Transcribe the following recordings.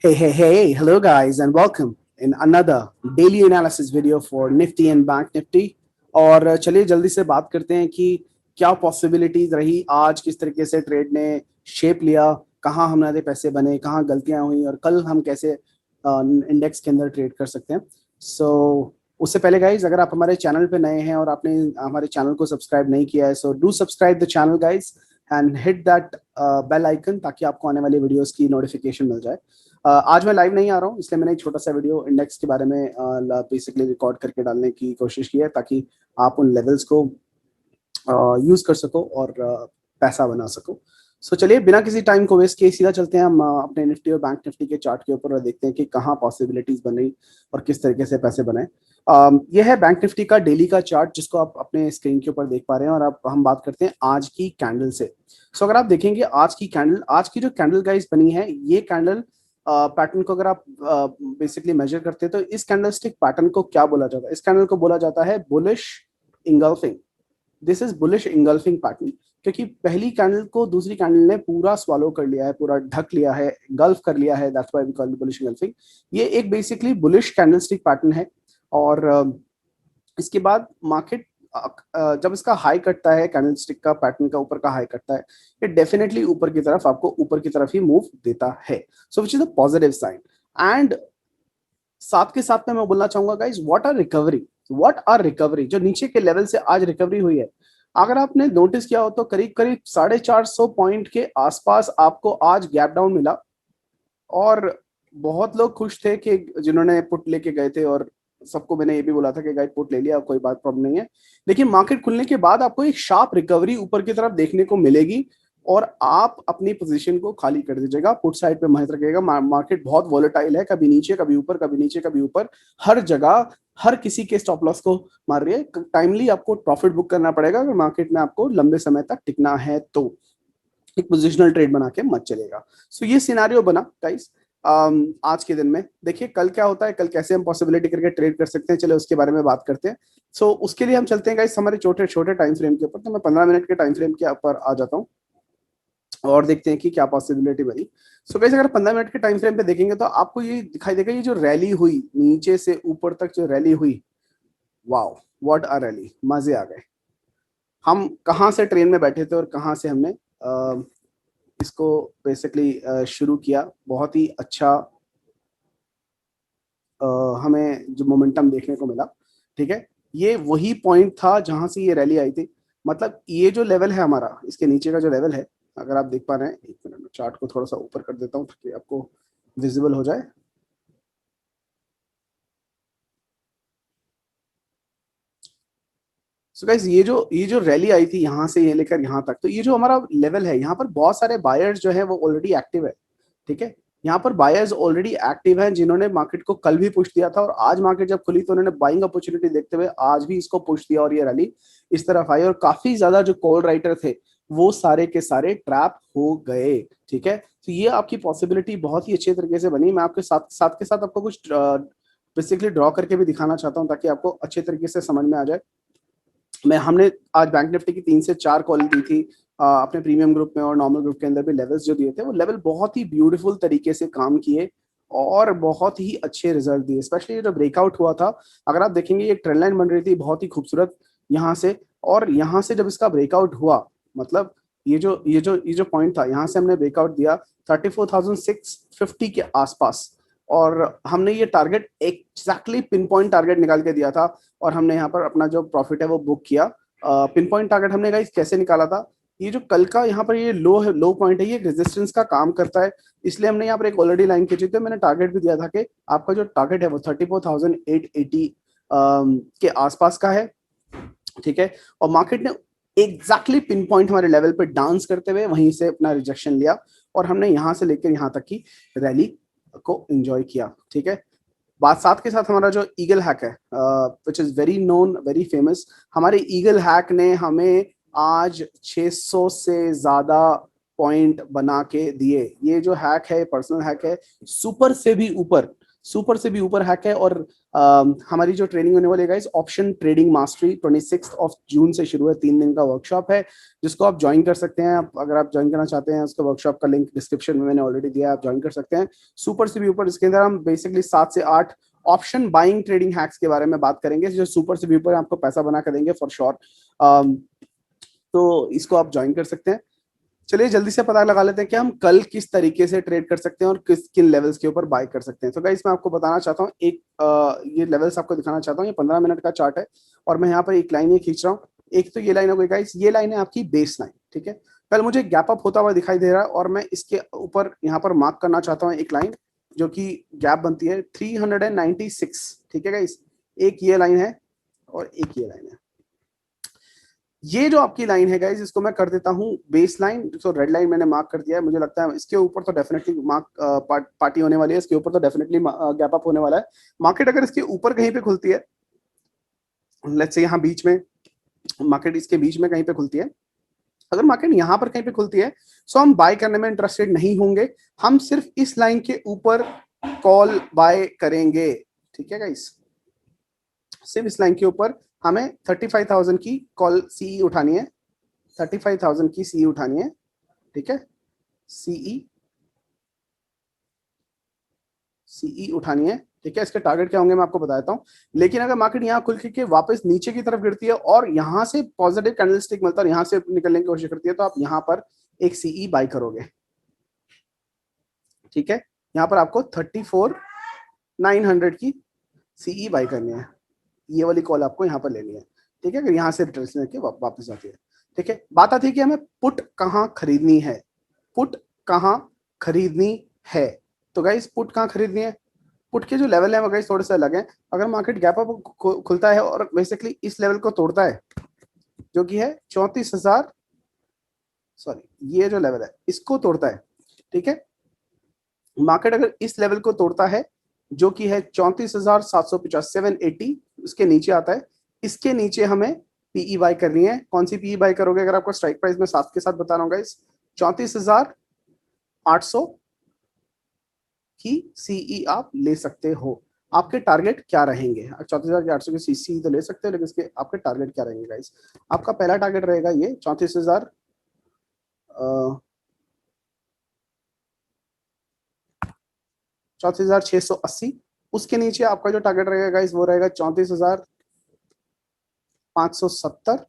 Hey, hello guys, and welcome in another daily analysis video for Nifty and Bank Nifty। और चलिए जल्दी से बात करते हैं कि क्या पॉसिबिलिटीज रही आज, किस तरीके से ट्रेड ने शेप लिया, कहाँ हमारे पैसे बने, कहाँ गलतियां हुई, और कल हम कैसे इंडेक्स के अंदर ट्रेड कर सकते हैं। उससे पहले गाइज, अगर आप हमारे चैनल पे नए हैं और आपने हमारे चैनल को सब्सक्राइब नहीं किया है, so do subscribe the channel guys and hit that bell icon, ताकि आपको आने वाली वीडियोस की नोटिफिकेशन मिल जाए। आज मैं लाइव नहीं आ रहा हूँ, इसलिए मैंने एक छोटा सा वीडियो इंडेक्स के बारे में बेसिकली रिकॉर्ड करके डालने की कोशिश की है, ताकि आप उन लेवल्स को यूज कर सको और पैसा बना सको। चलिए बिना किसी टाइम को वेस्ट किए सीधा चलते हैं हम अपने निफ्टी और बैंक निफ्टी के चार्ट के ऊपर और देखते हैं कि कहाँ पॉसिबिलिटीज बन रही और किस तरीके से पैसे बनाए। यह है बैंक निफ्टी का डेली का चार्ट, जिसको आप अपने स्क्रीन के ऊपर देख पा रहे हैं। और अब हम बात करते हैं आज की कैंडल से। अगर आप देखेंगे आज की कैंडल, आज की जो कैंडल गाइस बनी है, ये कैंडल पैटर्न को अगर आप बेसिकली मेजर करते हैं तो इस कैंडलस्टिक पैटर्न को क्या बोला जाता है? इस कैंडल को बोला जाता है bullish engulfing. This is bullish engulfing pattern, क्योंकि पहली कैंडल को दूसरी कैंडल ने पूरा स्वालो कर लिया है, पूरा ढक लिया है, गल्फ कर लिया है। That's why we call it bullish engulfing. ये एक बेसिकली बुलिश कैंडलस्टिक पैटर्न है। और इसके बाद मार्केट जब इसका हाई कटता है, कैंडलस्टिक का पैटर्न का ऊपर का हाई कटता है, ये डेफिनेटली ऊपर की तरफ, आपको ऊपर की तरफ ही मूव देता है। So which is a positive sign. And साथ के साथ में मैं बोलना चाहूंगा गाइस, व्हाट आर रिकवरी, जो नीचे के लेवल से आज रिकवरी हुई है। अगर आपने नोटिस किया हो तो करीब करीब 450 पॉइंट के आसपास आपको आज गैप डाउन मिला। और बहुत लोग खुश थे कि जिन्होंने पुट लेके गए थे, और सबको मैंने ये भी बोला था कि गाइस पुट ले लिया, कोई बात प्रॉब्लम नहीं है। लेकिन मार्केट खुलने के बाद आपको एक शार्प रिकवरी ऊपर की तरफ देखने को मिलेगी, और आप अपनी पोजीशन को खाली कर दीजिएगा, पुट साइड पे मत रखिएगा। मार्केट बहुत वॉलेटाइल है, कभी नीचे कभी ऊपर, कभी नीचे कभी ऊपर, हर जगह हर किसी के स्टॉप लॉस को मार रही है। टाइमली आपको प्रॉफिट बुक करना पड़ेगा अगर मार्केट में आपको लंबे समय तक टिकना है तो। एक पोजिशनल ट्रेड बना के मत चलेगा। ये सिनारियो बना गाइस आज के दिन में। देखिए कल क्या होता है, कल कैसे हम पॉसिबिलिटी करके ट्रेड कर सकते हैं, चलो उसके बारे में बात करते हैं। उसके लिए हम चलते हैं गाइस हमारे छोटे छोटे टाइम फ्रेम के ऊपर। तो मैं 15 मिनट के टाइम फ्रेम के ऊपर आ जाता हूँ और देखते हैं कि क्या पॉसिबिलिटी बनी। गाइस अगर 15 मिनट के टाइम फ्रेम पे देखेंगे तो आपको ये दिखाई देगा, ये जो रैली हुई नीचे से ऊपर तक, जो रैली हुई, वाओ व्हाट अ रैली, मजे आ गए। हम कहाँ से ट्रेन में बैठे थे और कहाँ से हमने इसको बेसिकली शुरू किया। बहुत ही अच्छा हमें जो मोमेंटम देखने को मिला, ठीक है। ये वही पॉइंट था जहां से ये रैली आई थी। मतलब ये जो लेवल है हमारा, इसके नीचे का जो लेवल है, अगर आप देख पा रहे हैं, एक मिनट में चार्ट को थोड़ा सा ऊपर कर देता हूँ ताकि आपको विजिबल हो जाए। गाइस ये जो रैली आई थी यहाँ से ये लेकर यहाँ तक, तो ये जो हमारा लेवल है, यहाँ पर बहुत सारे बायर्स जो है वो ऑलरेडी एक्टिव है, ठीक है। यहाँ पर बायर्स ऑलरेडी एक्टिव हैं, जिन्होंने मार्केट को कल भी पुश दिया था, और आज मार्केट जब खुली तो उन्होंने बाइंग अपॉर्चुनिटी देखते हुए आज भी इसको पुश दिया, और ये रैली इस तरफ आई। और काफी ज्यादा जो कॉल राइटर थे वो सारे के सारे ट्रैप हो गए, ठीक है। तो ये आपकी पॉसिबिलिटी बहुत ही अच्छे तरीके से बनी। मैं आपके साथ साथ के साथ आपको कुछ बेसिकली ड्रॉ करके भी दिखाना चाहता हूँ, ताकि आपको अच्छे तरीके से समझ में आ जाए। हमने आज बैंक निफ्टी की 3 से 4 कॉल दी थी अपने प्रीमियम ग्रुप में, और नॉर्मल ग्रुप के अंदर भी लेवल्स जो दिए थे, वो लेवल बहुत ही ब्यूटीफुल तरीके से काम किए और बहुत ही अच्छे रिजल्ट दिए। स्पेशली जो ब्रेकआउट हुआ था, अगर आप देखेंगे एक ट्रेंड लाइन बन रही थी बहुत ही खूबसूरत यहाँ से, और यहाँ से जब इसका ब्रेकआउट हुआ, मतलब ये जो पॉइंट था, यहाँ से हमने ब्रेकआउट दिया 34,650 के आसपास, और हमने ये target exactly pin point target निकाल के दिया था, और हमने यहाँ पर अपना जो प्रॉफिट है वो बुक किया। पिन पॉइंट टारगेट हमने गाइस कैसे निकाला था? ये जो कल का यहाँ पर ये लो है, लो पॉइंट है, ये रेजिस्टेंस का काम करता है, इसलिए हमने यहाँ पर एक ऑलरेडी लाइन खींची थी। मैंने टारगेट भी दिया था कि आपका जो टारगेट है वो 34,880 के आसपास का है, ठीक है। और मार्केट ने एग्जैक्टली पिन पॉइंट हमारे लेवल पे डांस करते हुए वहीं से अपना रिजेक्शन लिया, और हमने यहाँ से लेकर यहाँ तक की रैली को एंजॉय किया, ठीक है। बात साथ के साथ हमारा जो ईगल हैक है, which is very known, very famous, हमारे ईगल हैक ने हमें आज 600 से ज्यादा पॉइंट बना के दिए। ये जो हैक है, पर्सनल हैक है, सुपर से भी ऊपर सुपर से भी ऊपर हैक है। और हमारी जो ट्रेनिंग होने वाली है गाइस, ऑप्शन ट्रेडिंग मास्टरी 26 जून से शुरू है। 3 दिन का वर्कशॉप है जिसको आप ज्वाइन कर सकते हैं। अगर आप ज्वाइन करना चाहते हैं, उसका वर्कशॉप का लिंक डिस्क्रिप्शन में मैंने ऑलरेडी दिया है, आप ज्वाइन कर सकते हैं। सुपर से भी ऊपर, इसके अंदर हम बेसिकली 7 से 8 ऑप्शन बाइंग ट्रेडिंग हैक्स के बारे में बात करेंगे, जो सुपर से भी ऊपर आपको पैसा बना कर देंगे फॉर श्योर। तो इसको आप ज्वाइन कर सकते हैं। चलिए जल्दी से पता लगा लेते हैं कि हम कल किस तरीके से ट्रेड कर सकते हैं और किन लेवल्स के ऊपर बाय कर सकते हैं। तो गाइस मैं आपको बताना चाहता हूँ, ये लेवल्स आपको दिखाना चाहता हूँ। ये 15 मिनट का चार्ट है और मैं यहाँ पर एक लाइन ये खींच रहा हूँ। एक तो ये लाइन हो गई गाइस, ये लाइन है आपकी बेस लाइन, ठीक है। कल मुझे गैप अप होता हुआ दिखाई दे रहा है और मैं इसके ऊपर यहाँ पर मार्क करना चाहता हूँ एक लाइन जो कि गैप बनती है 396, ठीक है गाइस। एक ये लाइन है और एक ये लाइन है। ये जो आपकी लाइन है गाइस, इसको मैं कर देता हूं बेस लाइन। तो रेड लाइन मैंने मार्क कर दिया है। मुझे लगता है इसके ऊपर तो डेफिनेटली पार्टी होने वाली है, इसके ऊपर तो डेफिनेटली गैप अप होने वाला है। मार्केट अगर इसके ऊपर कहीं पे खुलती है, लेट्स से यहाँ बीच में, मार्केट इसके बीच में कहीं पे खुलती है, अगर मार्केट यहाँ पर कहीं पे खुलती है सो हम बाय करने में इंटरेस्टेड नहीं होंगे। हम सिर्फ इस लाइन के ऊपर कॉल बाय करेंगे, ठीक है गाइस। सिर्फ इस लाइन के ऊपर हमें 35,000 की कॉल सीई उठानी है, 35,000 की सीई उठानी है, ठीक है। सीई उठानी है, ठीक है। इसके टारगेट क्या होंगे मैं आपको बताता हूँ। लेकिन अगर मार्केट यहाँ खुल के वापस नीचे की तरफ गिरती है और यहाँ से पॉजिटिव कैंडलस्टिक मिलता है और यहाँ से निकलने की कोशिश करती है, तो आप यहाँ पर एक सीई बाय करोगे, ठीक है। यहाँ पर आपको 34,900 की सीई बाय करनी है। ये वाली कॉल आपको यहाँ पर लेनी है, ठीक है। अगर यहाँ से रिट्रेस लेके वापस आती है, ठीक है। बात आती है कि हमें पुट कहाँ खरीदनी है, पुट कहाँ खरीदनी है। तो गाइस पुट कहाँ खरीदनी है, पुट के जो लेवल है वो गाइस थोड़े से अलग है। अगर मार्केट गैप अप खुलता है और बेसिकली इस लेवल को तोड़ता है जो कि है 34,000, सॉरी ये जो लेवल है इसको तोड़ता है, ठीक है। मार्केट अगर इस लेवल को तोड़ता है जो कि है 34,750 780, उसके नीचे आता है, इसके नीचे हमें पीई बाय करनी है। कौन सी पीई बाय करोगे, अगर आपको स्ट्राइक प्राइस में साथ के साथ बता रहा हूँ गाइस, 34,800 की सीई आप ले सकते हो। आपके टारगेट क्या रहेंगे, 34,800 की सीई तो ले सकते हो, लेकिन इसके आपके टारगेट क्या रहेंगे गाइस। आपका पहला टारगेट रहेगा ये 34,680। उसके नीचे आपका जो टारगेट रहेगा गाइस वो रहेगा 34,570,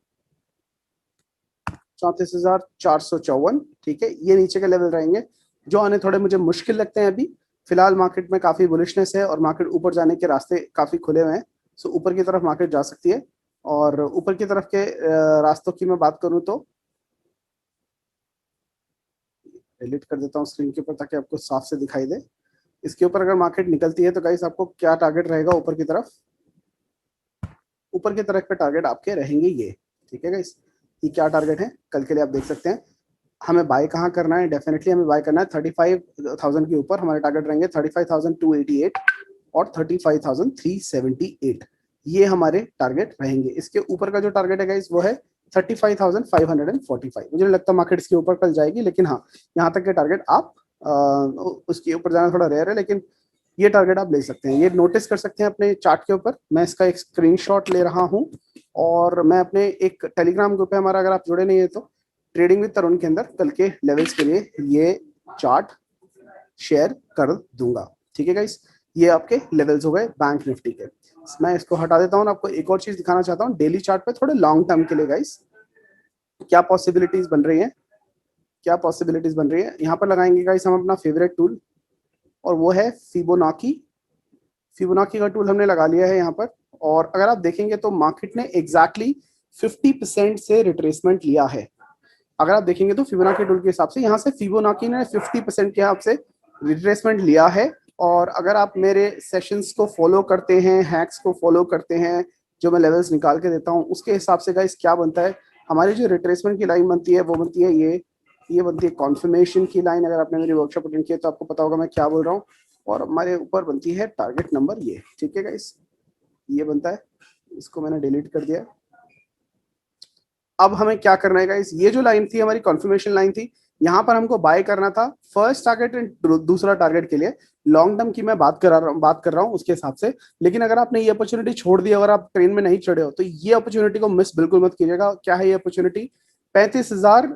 34,454, ठीक है। ये नीचे के लेवल रहेंगे जो आने थोड़े मुझे मुश्किल लगते हैं अभी। फिलहाल मार्केट में काफी बुलिशनेस है और मार्केट ऊपर जाने के रास्ते काफी खुले हुए हैं। सो ऊपर की तरफ मार्केट जा सकती है। और ऊपर की तरफ के रास्तों की मैं बात करूं तो डिलीट कर देता हूं स्क्रीन के ऊपर ताकि आपको साफ से दिखाई दे। इसके ऊपर अगर मार्केट निकलती है तो गाइस आपको क्या टारगेट रहेगा ऊपर की तरफ, ऊपर की तरफ पे टारगेट आपके रहेंगे ये, ठीक है गाइस। ये क्या टारगेट है कल के लिए आप देख सकते हैं। हमें बाय कहाँ करना है, डेफिनेटली हमें बाय करना है 35,000 के ऊपर। हमारे टारगेट रहेंगे 35,288 और 35,378, ये हमारे टारगेट रहेंगे। इसके ऊपर का जो टारगेट है गाइस वो है 35,545। मुझे नहीं लगता मार्केट इसके ऊपर कल जाएगी, लेकिन हाँ यहाँ तक के टारगेट आप उसके ऊपर जाना थोड़ा रेयर है, लेकिन ये टारगेट आप ले सकते हैं। ये नोटिस कर सकते हैं अपने चार्ट के ऊपर। मैं इसका एक स्क्रीनशॉट ले रहा हूँ और मैं अपने एक टेलीग्राम ग्रुप है हमारा, अगर आप जुड़े नहीं है तो, ट्रेडिंग विद तरुण के अंदर कल के लेवल्स के लिए ये चार्ट शेयर कर दूंगा, ठीक है गाइस। ये आपके लेवल्स हो गए बैंक निफ्टी के। मैं इसको हटा देता हूँ। आपको एक और चीज दिखाना चाहता हूँ डेली चार्ट पे थोड़े लॉन्ग टर्म के लिए गाइस क्या पॉसिबिलिटीज बन रही है, क्या पॉसिबिलिटीज बन रही है। यहाँ पर लगाएंगे गाइस हम अपना फेवरेट टूल और वो है फिबोनाची। फिबोनाची का टूल हमने लगा लिया है यहाँ पर। और अगर आप देखेंगे तो मार्केट ने एग्जैक्टली 50% से रिट्रेसमेंट लिया है। अगर आप देखेंगे तो फिबोनाची टूल के हिसाब से यहाँ से फिबोनाची ने 50% के हिसाब से रिट्रेसमेंट लिया है। और अगर आप मेरे सेशंस को फॉलो करते हैं, हैक्स को फॉलो करते हैं, जो मैं लेवल्स निकाल के देता हूँ, उसके हिसाब से गाइस क्या बनता है, हमारी जो रिट्रेसमेंट की लाइन बनती है वो बनती है ये बनती है कॉन्फर्मेशन की लाइन। अगर आपने मेरी वर्कशॉप अटेंड किया तो आपको पता होगा मैं क्या बोल रहा हूँ। और हमारे ऊपर बनती है टारगेट नंबर ये, ठीक है गाइस, ये बनता है। इसको मैंने डिलीट कर दिया। अब हमें क्या करना है गाइस, ये जो लाइन थी हमारी कॉन्फर्मेशन लाइन थी, यहाँ पर हमको बाय करना था फर्स्ट टारगेट एंड दूसरा टारगेट के लिए। लॉन्ग टर्म की मैं बात कर रहा हूँ उसके हिसाब से। लेकिन अगर आपने ये अपॉर्चुनिटी छोड़ दी, अगर आप ट्रेन में नहीं चढ़े हो, तो ये अपॉर्चुनिटी को मिस बिल्कुल मत कीजिएगा। क्या है ये अपॉर्चुनिटी? 35,000,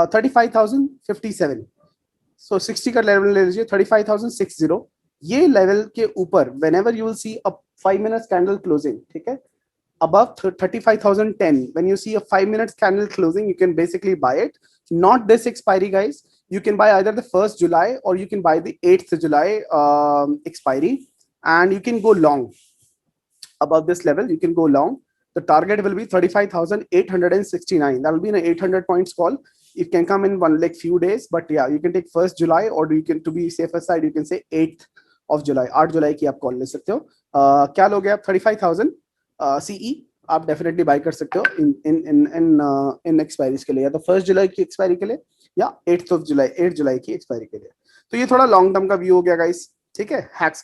35,057। सो 60 का लेवल ले लीजिए, 35,060। ये लेवल के ऊपर when ever you will see a 5 minutes candle closing, ठीक है, above 35,010, when you see a 5 minutes candle closing, you can basically buy it. Not this expiry, guys. You can buy either the 1st July or you can buy the 8th July expiry, and you can go long above this level. You can go long. The target will be 35,869. That will be an 800 points call. It can come in one like few days, but yeah, you can take 1st July, or you can, to be safer side, you can say 8th of July. 8 जुलाई की आप call ले सकते हो। क्या लोगे आप? 35,000 CE आप definitely bye कर सकते हो इन इन इन इन इन एक्सपायरीज के लिए, या तो 1st जुलाई की एक्सपायरी के लिए या 8 जुलाई की एक्सपायरी के लिए। तो ये थोड़ा लॉन्ग टर्म का व्यू हो गया गाइस, ठीक है, हैक्स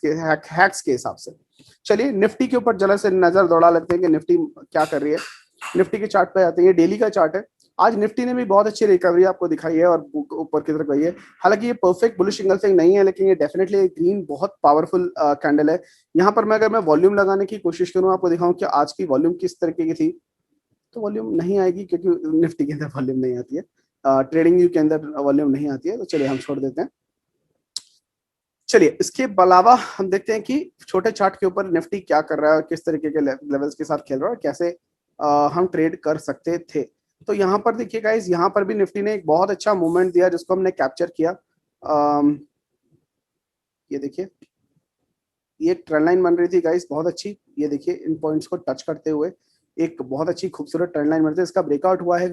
के हिसाब से। चलिए निफ्टी के ऊपर जरा से नजर दौड़ा लेते हैं कि निफ्टी क्या कर रही है। निफ्टी के चार्ट पे आते हैं, ये डेली का चार्ट है। आज निफ्टी ने भी बहुत अच्छी रिकवरी आपको दिखाई है और ऊपर की तरफ गई है। हालांकि ये परफेक्ट बुलिश सिग्नल नहीं है, लेकिन ये डेफिनेटली ग्रीन बहुत पावरफुल कैंडल है। यहाँ पर अगर मैं वॉल्यूम लगाने की कोशिश करूँ, आपको दिखाऊं कि आज की वॉल्यूम किस तरीके की थी, तो वॉल्यूम नहीं आएगी क्योंकि निफ्टी के अंदर वॉल्यूम नहीं आती है, ट्रेडिंग व्यू के अंदर वॉल्यूम नहीं आती है। तो चलिए हम छोड़ देते हैं। चलिए इसके अलावा हम देखते हैं कि छोटे चार्ट के ऊपर निफ्टी क्या कर रहा है, किस तरीके के लेवल्स के साथ खेल रहा है और कैसे हम ट्रेड कर सकते थे। तो यहाँ पर देखिए गाइस, यहाँ पर भी निफ्टी ने एक बहुत अच्छा मूवमेंट दिया जिसको हमने कैप्चर किया। ये देखिए, ये ट्रेंड लाइन बन रही थी गाइस बहुत अच्छी। ये देखिए इन पॉइंट्स को टच करते हुए एक बहुत अच्छी खूबसूरत ट्रेंड लाइन बन रही है। इसका ब्रेकआउट हुआ है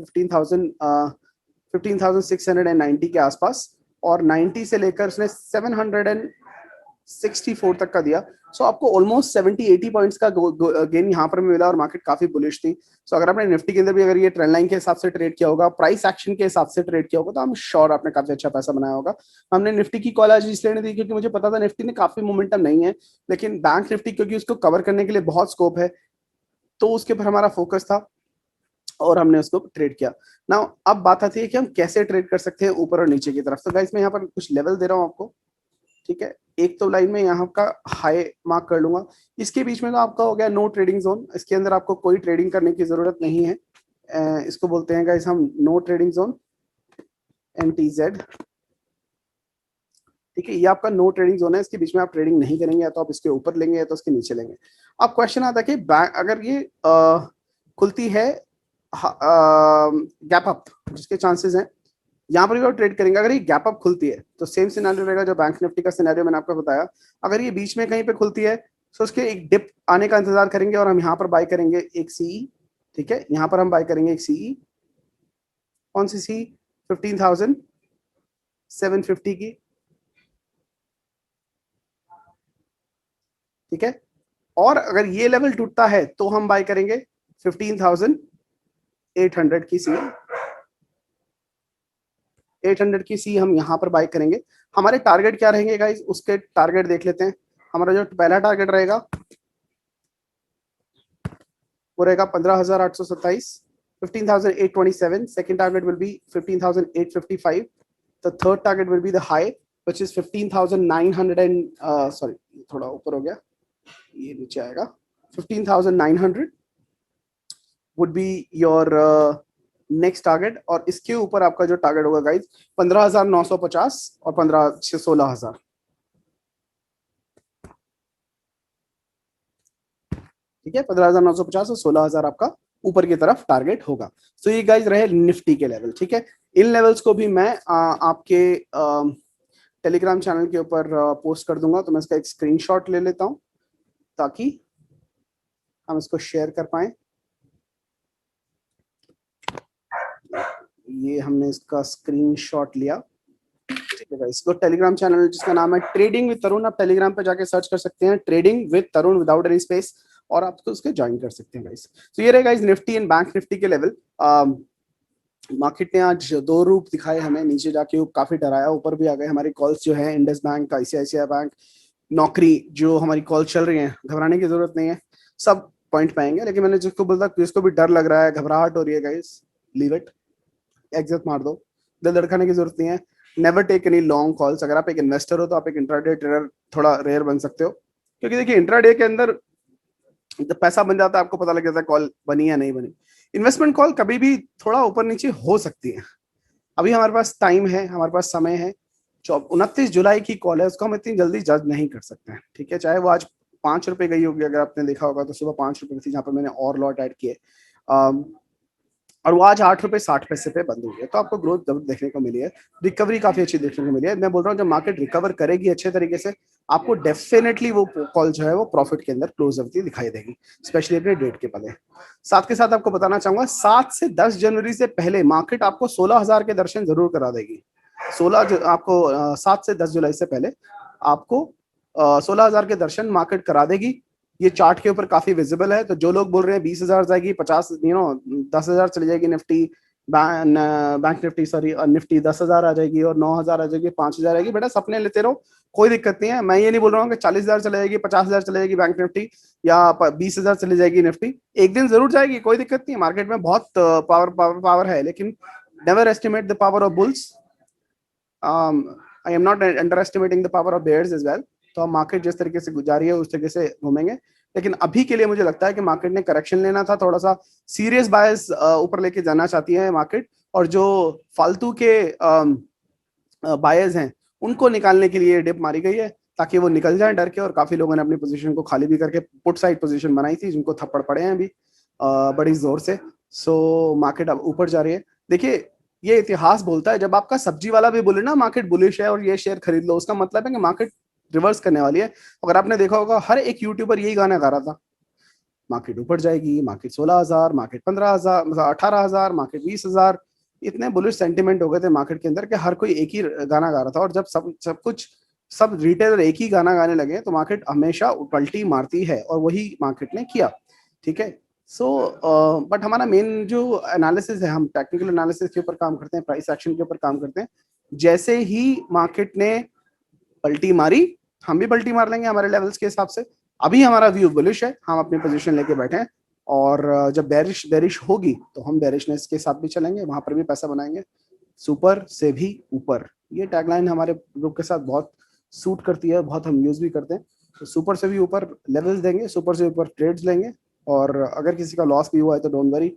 15,690 के आसपास, और 90 से लेकर उसने 764 तक का दिया। सो आपको ऑलमोस्ट 70-80 पॉइंट्स का गेन यहाँ पर मिला और मार्केट काफी बुलिश थी। सो अगर आपने निफ्टी के अंदर भी अगर ये ट्रेंड लाइन के हिसाब से ट्रेड किया होगा, प्राइस एक्शन के हिसाब से ट्रेड किया होगा, तो हम श्योर आपने काफी अच्छा पैसा बनाया होगा। हमने निफ्टी की कॉल आज इसलिए नहीं दी क्योंकि मुझे पता था निफ्टी ने काफी मोमेंटम नहीं है, लेकिन बैंक निफ्टी क्योंकि उसको कवर करने के लिए बहुत स्कोप है, तो उसके ऊपर हमारा फोकस था और हमने उसको ट्रेड किया ना। अब बात आती है कि हम कैसे ट्रेड कर सकते हैं ऊपर और नीचे की तरफ। तो गाइस मैं यहाँ पर कुछ लेवल दे रहा हूँ आपको, ठीक है। एक तो लाइन में यहाँ का हाई मार्क कर लूंगा, इसके बीच में तो आपका हो गया नो ट्रेडिंग जोन। इसके अंदर आपको कोई ट्रेडिंग करने की जरूरत नहीं है। इसको बोलते हैं गाइस हम नो ट्रेडिंग जोन, NTZ, ठीक है। ये आपका नो ट्रेडिंग जोन है, इसके बीच में आप ट्रेडिंग नहीं करेंगे, या तो आप इसके ऊपर लेंगे या तो इसके नीचे लेंगे। अब क्वेश्चन आता है कि अगर ये खुलती है गैप अप, जिसके चांसेस हैं यहाँ पर भी आप ट्रेड करेंगे। अगर ये गैप अप खुलती है तो सेम सिनेरियो रहेगा जो बैंक निफ्टी का सिनेरियो मैंने आपको बताया। अगर ये बीच में कहीं पे खुलती है तो उसके एक डिप आने का इंतजार करेंगे और हम यहाँ पर बाय करेंगे एक सीई, ठीक है। यहाँ पर हम बाय करेंगे एक सीई, कौन सी सी? 15,750 की, ठीक है। और अगर ये लेवल टूटता है तो हम बाय करेंगे 15,800 की सी। 800 की सी हम यहाँ पर बाय करेंगे। हमारे टारगेट क्या रहेंगे गाइस, उसके टारगेट देख लेते हैं। हमारा जो पहला टारगेट रहेगा वो रहेगा 15,827, 15,827। Second target will be 15,855। The third target will be the high which is 15,900 and sorry थोड़ा ऊपर हो गया, ये नीचे आएगा। 15,900 would be your next target, और इसके ऊपर आपका जो टारगेट होगा गाइस 15,950 और 16,000, ठीक है। 15,950 और 16,000 आपका ऊपर की तरफ टारगेट होगा। तो ये गाइस रहे निफ्टी के लेवल, ठीक है। इन लेवल्स को भी मैं आपके टेलीग्राम चैनल के ऊपर पोस्ट कर दूंगा। तो मैं इसका एक स्क्रीनशॉट ले लेता हूं ताकि हम इसको शेयर कर पाए। ये हमने इसका स्क्रीनशॉट लिया, ठीक है। इसको टेलीग्राम चैनल जिसका नाम है ट्रेडिंग विद तरुण, आप टेलीग्राम पे जाके सर्च कर सकते हैं trading with Tarun without any space, और आप उसके ज्वाइन कर सकते हैं गाइस। तो ये रहे guys Nifty and bank Nifty के लेवल। मार्केट ने आज दो रूप दिखाए हमें, नीचे जाके काफी डराया, ऊपर भी आ गए। हमारी कॉल्स जो है इंडस बैंक, ICICI बैंक, नौकरी, जो हमारी कॉल चल रही है, घबराने की जरूरत नहीं है, सब पॉइंट पाएंगे। लेकिन मैंने जिसको बोला जिसको भी डर लग रहा है, घबराहट हो रही है गाइस, लीव इट, एग्जिट मार दो। दिल धड़काने की जरूरत नहीं है। Never take any long calls. अगर आप एक इन्वेस्टर हो तो आप एक इंट्राडे ट्रेडर थोड़ा रेयर बन सकते हो, क्योंकि देखिए इंट्राडे के अंदर जब पैसा बन जाता है आपको पता लग जाता है कॉल बनी या नहीं बनी। इन्वेस्टमेंट कॉल कभी भी थोड़ा ऊपर नीचे हो सकती है। अभी हमारे पास टाइम है, हमारे पास समय है। 29 जुलाई की कॉल है, उसको हम इतनी जल्दी जज नहीं कर सकते हैं, ठीक है। चाहे वो आज 5 रुपए गई होगी, अगर आपने देखा होगा तो सुबह 5 रुपए थी, जहां पर मैंने और लॉट ऐड किए, और वो आज 8 रुपए 60 पैसे पे बंद हुई है। तो आपको ग्रोथ जरूर देखने को मिली है, रिकवरी काफी अच्छी देखने को मिली है। मैं बोल रहा हूँ जब मार्केट रिकवर करेगी अच्छे तरीके से, आपको डेफिनेटली वो कॉल जो है वो प्रॉफिट के अंदर क्लोज होती दिखाई देगी, स्पेशली अपने डेट के पहले। साथ के साथ आपको बताना चाहूंगा 7 से 10 जनवरी से पहले मार्केट आपको 16,000 के दर्शन जरूर करा देगी। 7 से 10 जुलाई से पहले आपको 16,000 के दर्शन मार्केट करा देगी। ये चार्ट के ऊपर काफी विजिबल है। तो जो लोग बोल रहे हैं 20,000 जाएगी, 50 10,000 चली जाएगी Nifty, bank Nifty sorry Nifty 10,000 आ जाएगी और 9,000 आ जाएगी, 5,000 आएगी, बेटा सपने लेते रहो, कोई दिक्कत नहीं है। मैं ये नहीं बोल रहा हूँ कि 40,000 चले जाएगी, 50,000 चले जाएगी बैंक निफ्टी, या 20,000 चली जाएगी निफ्टी। एक दिन जरूर जाएगी, कोई दिक्कत नहीं है। मार्केट में बहुत पावर है, लेकिन never estimate the power of bulls. I am not underestimating the power of bears as well. तो हम मार्केट जिस तरीके से गुजारी है उस तरीके से घूमेंगे, लेकिन अभी के लिए मुझे लगता है कि मार्केट ने करेक्शन लेना था, थोड़ा सा सीरियस बायस ऊपर लेके जाना चाहती है मार्केट, और जो फालतू के बायर्स हैं उनको निकालने के लिए डिप मारी गई है, ताकि वो निकल जाए डर के। और काफी लोगों ने अपनी पोजीशन को खाली भी करके पुट साइड पोजीशन बनाई थी, जिनको थप्पड़ पड़े हैं अभी बड़ी जोर से। सो मार्केट अब ऊपर जा रही है। देखिए ये इतिहास बोलता है, जब आपका सब्जी वाला भी बोले ना मार्केट बुलिश है और ये शेयर खरीद लो, उसका मतलब है कि मार्केट रिवर्स करने वाली है। अगर आपने देखा होगा हर एक यूट्यूबर यही गाना गा रहा था, मार्केट ऊपर जाएगी, मार्केट 16,000, मार्केट 15,000, 18,000, मार्केट 20,000। इतने बुलिश सेंटिमेंट हो गए थे मार्केट के अंदर कि हर कोई एक ही गाना गा रहा था। और जब सब रिटेलर एक ही गाना गाने लगे तो मार्केट हमेशा पलटी मारती है, और वही मार्केट ने किया, ठीक है। सो बट हमारा मेन जो एनालिसिस है, हम टेक्निकल एनालिसिस के ऊपर काम करते हैं, प्राइस एक्शन के ऊपर काम करते हैं। जैसे ही मार्केट ने पलटी मारी, हम भी पलटी मार लेंगे हमारे लेवल्स के हिसाब से। अभी हमारा व्यू बुलिश है, हम अपनी पोजीशन लेके बैठे हैं, और जब बेरिश होगी तो हम बेरिशनेस के साथ भी चलेंगे, वहां पर भी पैसा बनाएंगे। सुपर से भी ऊपर, ये टैगलाइन हमारे ग्रुप के साथ बहुत सूट करती है, बहुत हम यूज भी करते हैं। तो सुपर से भी ऊपर लेवल्स देंगे, सुपर से ऊपर ट्रेड्स लेंगे, और अगर किसी का लॉस भी हुआ है तो don't worry,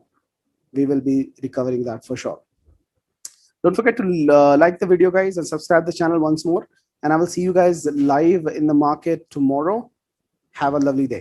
we will be recovering that for sure. Don't forget to like the video, guys, and subscribe the channel once more. And I will see you guys live in the market tomorrow. Have a lovely day.